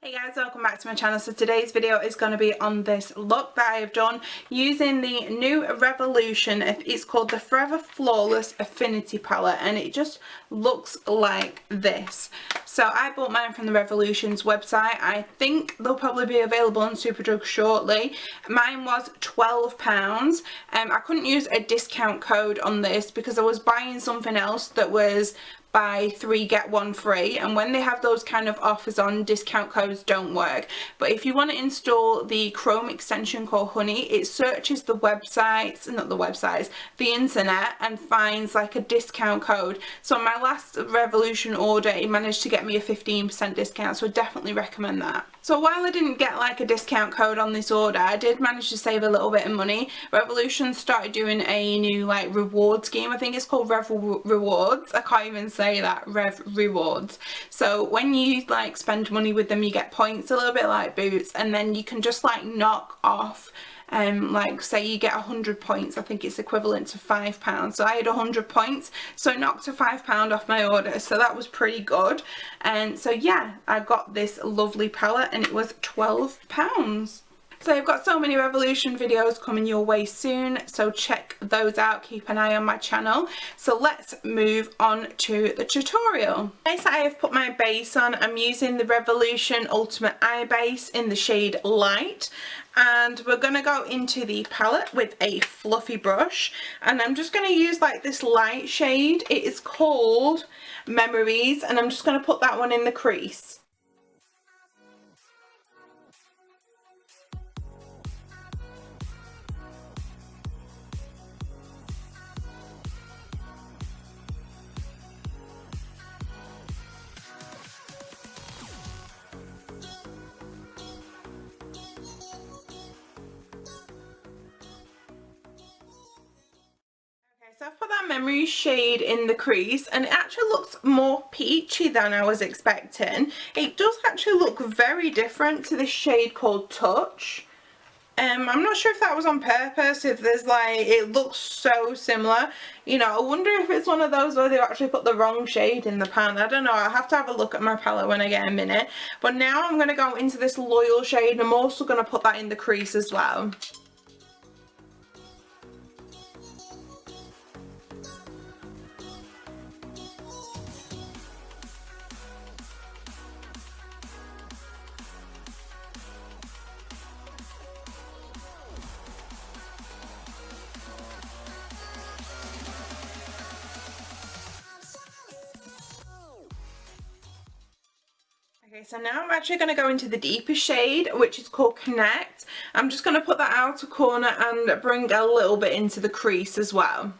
Hey guys, welcome back to my channel. So today's video is going to be on this look that I have done using the new Revolution. It's called the Forever Flawless Affinity palette and it just looks like this. So I bought mine from the Revolution's website. I think they'll probably be available on Superdrug shortly. Mine was £12. I couldn't use a discount code on this because I was buying something else that was buy 3 get 1 free, and when they have those kind of offers on, discount codes don't work. But if you want to install the Chrome extension called Honey, it searches the websites, not the websites, the internet, and finds like a discount code. So on my last Revolution order it managed to get me a 15% discount, so I definitely recommend that. So while I didn't get like a discount code on this order, I did manage to save a little bit of money. Revolution started doing a new like reward scheme. I think it's called Rev Rewards. I can't even say that. Rev Rewards. So when you like spend money with them, you get points, a little bit like Boots, and then you can just like knock off like say you get 100 points, I think it's equivalent to £5. So I had 100 points, so it knocked a £5 off my order, so that was pretty good. And so yeah, I got this lovely palette and it was £12. So I've got so many Revolution videos coming your way soon, so check those out, keep an eye on my channel. So let's move on to the tutorial. Okay, so I have put my base on. I'm using the Revolution Ultimate Eye Base in the shade Light, and we're going to go into the palette with a fluffy brush, and I'm just going to use like this light shade. It is called Memories, and I'm just going to put that one in the crease. So I've put that Memory shade in the crease and it actually looks more peachy than I was expecting. It does actually look very different to this shade called Touch. I'm not sure if that was on purpose, if there's like, it looks so similar. You know, I wonder if it's one of those where they actually put the wrong shade in the pan. I don't know, I'll have to have a look at my palette when I get a minute. But now I'm going to go into this Loyal shade and I'm also going to put that in the crease as well. Okay, so now I'm actually going to go into the deepest shade, which is called Connect. I'm just going to put that outer corner and bring a little bit into the crease as well.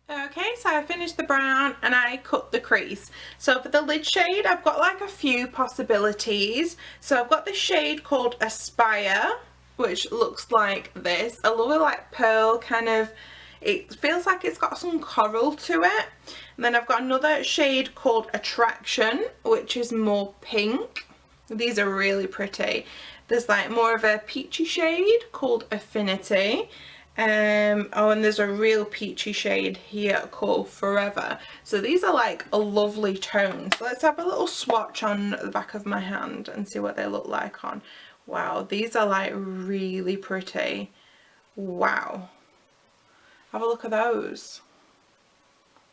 Okay, so I finished the brown and I cut the crease. So for the lid shade, I've got like a few possibilities. So I've got this shade called Aspire, which looks like this. I love it, like pearl kind of, it feels like it's got some coral to it. And then I've got another shade called Attraction, which is more pink. These are really pretty. There's like more of a peachy shade called Affinity. Oh, and there's a real peachy shade here called Forever. So these are like a lovely tone. So let's have a little swatch on the back of my hand and see what they look like on. Wow, these are like really pretty. Wow. Have a look at those.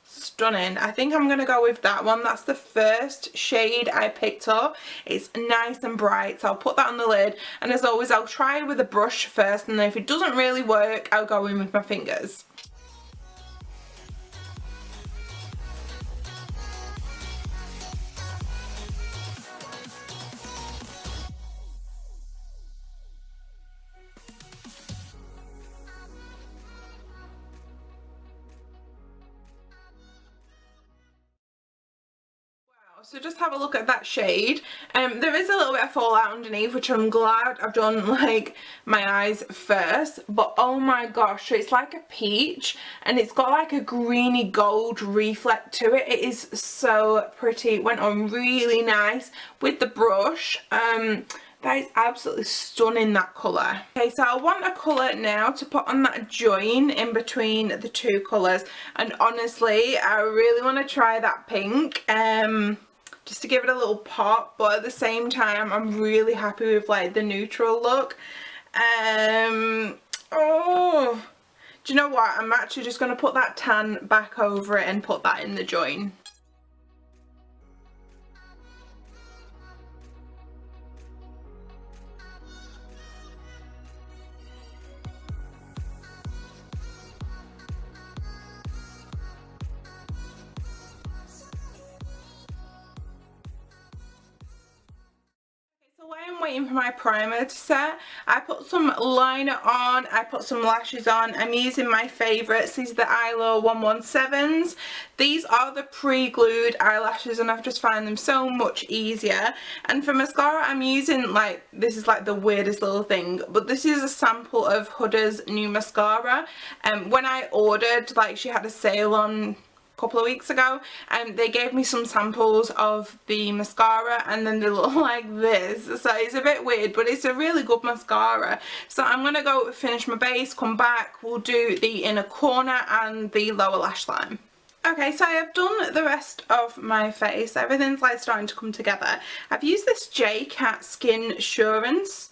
Stunning. I think I'm going to go with that one. That's the first shade I picked up. It's nice and bright, so I'll put that on the lid, and as always I'll try with a brush first, and then if it doesn't really work I'll go in with my fingers. So just have a look at that shade. There is a little bit of fallout underneath, which I'm glad I've done like my eyes first, but oh my gosh, so it's like a peach and it's got like a greeny gold reflect to it. It is so pretty. It went on really nice with the brush. That is absolutely stunning, that colour. Okay, so I want a colour now to put on that join in between the two colours, and honestly I really want to try that pink just to give it a little pop, but at the same time I'm really happy with like the neutral look. Oh, do you know what, I'm actually just going to put that tan back over it and put that in the join. So while I'm waiting for my primer to set, I put some liner on, I put some lashes on. I'm using my favourites. These are the Eyeshadow 117s. These are the pre-glued eyelashes and I've just found them so much easier. And for mascara I'm using, like, this is like the weirdest little thing, but this is a sample of Huda's new mascara. And when I ordered, like, she had a sale on couple of weeks ago, and they gave me some samples of the mascara and then they look like this, so it's a bit weird, but it's a really good mascara. So I'm gonna go finish my base, come back, we'll do the inner corner and the lower lash line. Okay, so I have done the rest of my face. Everything's like starting to come together. I've used this J-Cat Skin Assurance,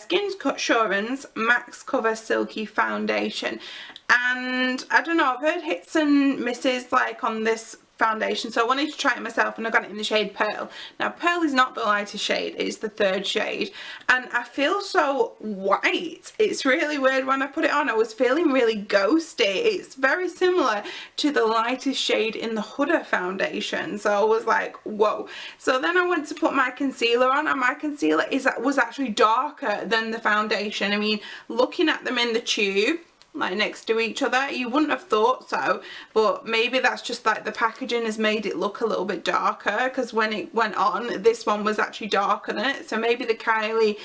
Skin Assurance Max Cover Silky Foundation, and I don't know, I've heard hits and misses like on this foundation, so I wanted to try it myself, and I got it in the shade Pearl. Now Pearl is not the lightest shade, it's the third shade, and I feel so white. It's really weird. When I put it on I was feeling really ghosty. It's very similar to the lightest shade in the Huda foundation, so I was like, whoa. So then I went to put my concealer on, and my concealer was actually darker than the foundation. I mean, looking at them in the tube like next to each other, you wouldn't have thought so, but maybe that's just like the packaging has made it look a little bit darker, because when it went on this one was actually darker than it, so maybe the Kylie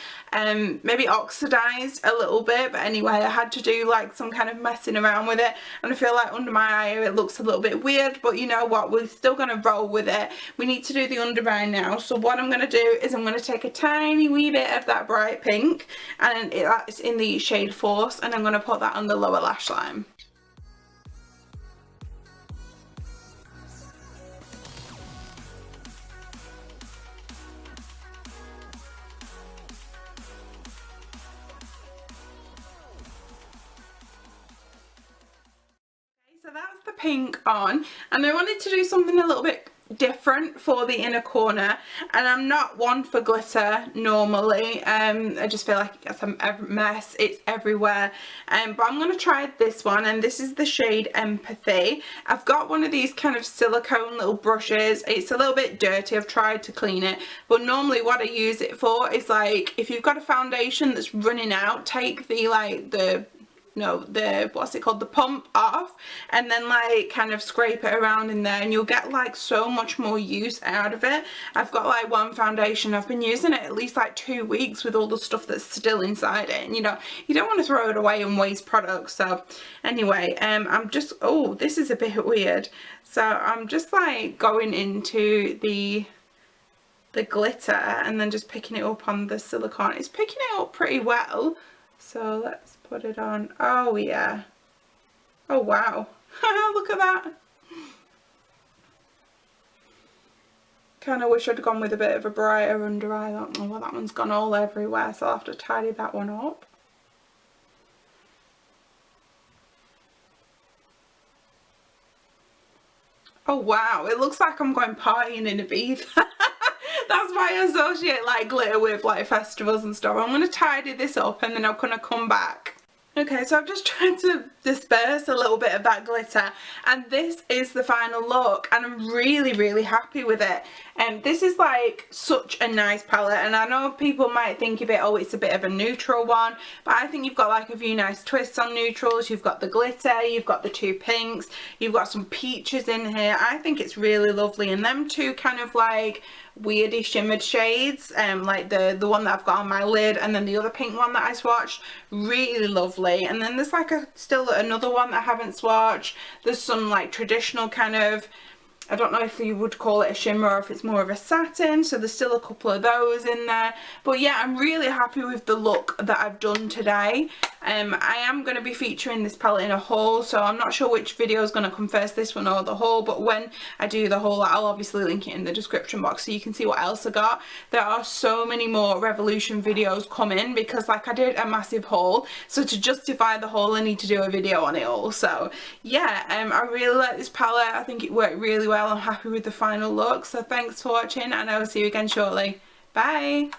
maybe oxidized a little bit. But anyway, I had to do like some kind of messing around with it, and I feel like under my eye it looks a little bit weird, but you know what, we're still going to roll with it. We need to do the under eye now, so what I'm going to do is I'm going to take a tiny wee bit of that bright pink, and it's in the shade Force, and I'm going to put that on the lower lash line. So that's the pink on, and I wanted to do something a little bit different for the inner corner, and I'm not one for glitter normally. I just feel like it gets a mess, it's everywhere, but I'm going to try this one, and this is the shade Empathy. I've got one of these kind of silicone little brushes. It's a little bit dirty, I've tried to clean it, but normally what I use it for is, like, if you've got a foundation that's running out, take the what's it called, the pump off, and then like kind of scrape it around in there, and you'll get like so much more use out of it. I've got like one foundation, I've been using it at least like 2 weeks with all the stuff that's still inside it, and you know, you don't want to throw it away and waste products. So anyway, I'm just, oh, this is a bit weird, so I'm just like going into the glitter and then just picking it up on the silicone. It's picking it up pretty well, so let's put it on. Oh yeah, oh wow. Look at that. Kind of wish I'd gone with a bit of a brighter under eye. Oh well, that one's gone all everywhere, so I'll have to tidy that one up. Oh wow, it looks like I'm going partying in Ibiza. That's why I associate like glitter with like festivals and stuff. I'm going to tidy this up and then I'm going to come back. Okay, so I've just tried to disperse a little bit of that glitter, and this is the final look, and I'm really happy with it. And this is like such a nice palette, and I know people might think of it, oh, it's a bit of a neutral one, but I think you've got like a few nice twists on neutrals. You've got the glitter, you've got the two pinks, you've got some peaches in here. I think it's really lovely, and them two kind of like weirdy shimmered shades, like the one that I've got on my lid, and then the other pink one that I swatched, really lovely. And then there's like still another one that I haven't swatched. There's some like traditional kind of, I don't know if you would call it a shimmer or if it's more of a satin, so there's still a couple of those in there. But yeah, I'm really happy with the look that I've done today. I am going to be featuring this palette in a haul, so I'm not sure which video is going to come first, this one or the haul, but when I do the haul, I'll obviously link it in the description box so you can see what else I got. There are so many more Revolution videos coming because like I did a massive haul, so to justify the haul I need to do a video on it all. So yeah, I really like this palette. I think it worked really well. I'm happy with the final look, so thanks for watching and I will see you again shortly. Bye!